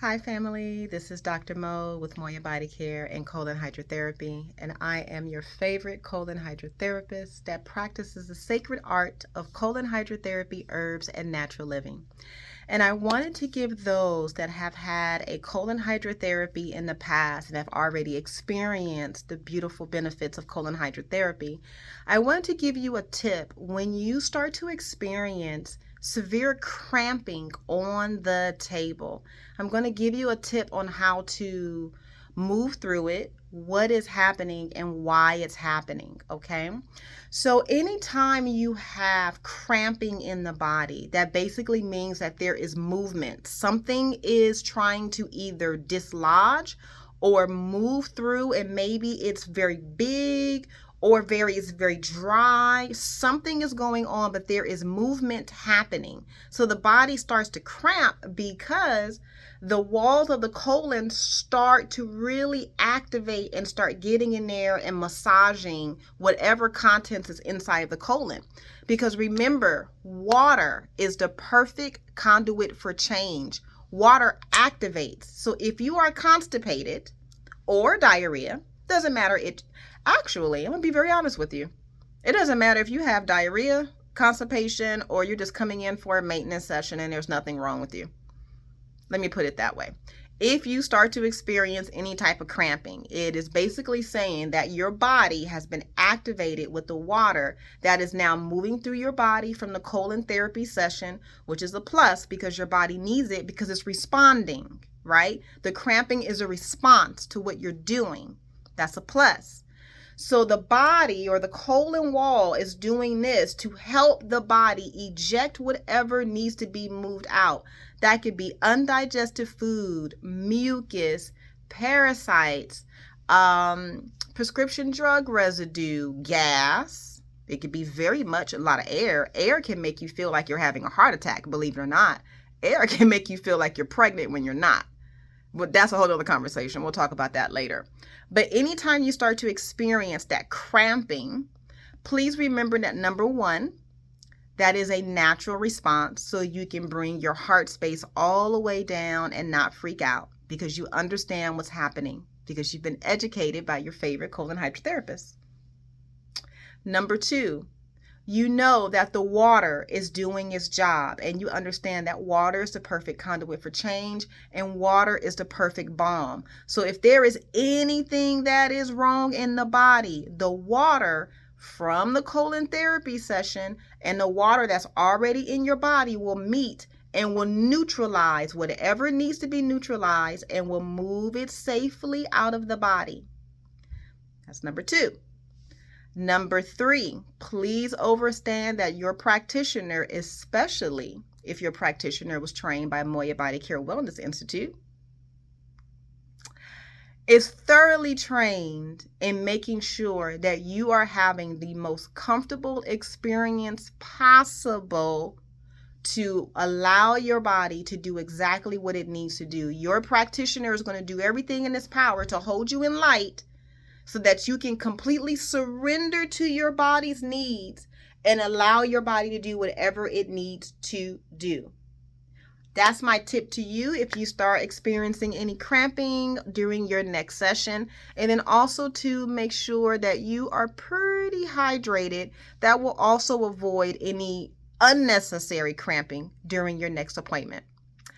Hi family, this is Dr. Mo with Moya Body Care and Colon Hydrotherapy, and I am your favorite colon hydrotherapist that practices the sacred art of colon hydrotherapy, herbs, and natural living. And I wanted to give those that have had a colon hydrotherapy in the past and have already experienced the beautiful benefits of colon hydrotherapy, I wanted to give you a tip when you start to experience severe cramping on the table. I'm going to give you a tip on how to move through it, what is happening, and why it's happening, okay? So anytime you have cramping in the body, that basically means that there is movement. Something is trying to either dislodge or move through, and maybe it's very big or it's very dry. Something is going on, but there is movement happening. So the body starts to cramp because the walls of the colon start to really activate and start getting in there and massaging whatever contents is inside of the colon. Because remember, water is the perfect conduit for change. Water activates. So if you are constipated or diarrhea, doesn't matter. Actually, I'm going to be very honest with you. It doesn't matter if you have diarrhea, constipation, or you're just coming in for a maintenance session and there's nothing wrong with you. Let me put it that way. If you start to experience any type of cramping, it is basically saying that your body has been activated with the water that is now moving through your body from the colon therapy session, which is a plus because your body needs it because it's responding, right? The cramping is a response to what you're doing. That's a plus. So the body or the colon wall is doing this to help the body eject whatever needs to be moved out. That could be undigested food, mucus, parasites, prescription drug residue, gas. It could be very much a lot of air. Air can make you feel like you're having a heart attack, believe it or not. Air can make you feel like you're pregnant when you're not. But that's a whole other conversation. We'll talk about that later. But anytime you start to experience that cramping, please remember that number one, that is a natural response, so you can bring your heart space all the way down and not freak out because you understand what's happening because you've been educated by your favorite colon hydrotherapist. Number two, you know that the water is doing its job and you understand that water is the perfect conduit for change and water is the perfect balm. So if there is anything that is wrong in the body, the water from the colon therapy session and the water that's already in your body will meet and will neutralize whatever needs to be neutralized and will move it safely out of the body. That's number two. Number three, please understand that your practitioner, especially if your practitioner was trained by Moya Body Care Wellness Institute, is thoroughly trained in making sure that you are having the most comfortable experience possible to allow your body to do exactly what it needs to do. Your practitioner is going to do everything in its power to hold you in light so that you can completely surrender to your body's needs and allow your body to do whatever it needs to do. That's my tip to you if you start experiencing any cramping during your next session. And then also to make sure that you are pretty hydrated. That will also avoid any unnecessary cramping during your next appointment.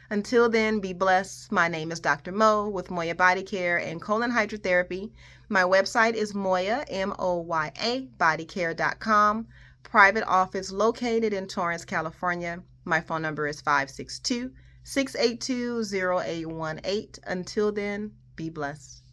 Until then, be blessed. My name is Dr. Mo with Moya Body Care and Colon Hydrotherapy. My website is Moya, M-O-Y-A, bodycare.com. Private office located in Torrance, California. My phone number is 562-682-0818. Until then, be blessed.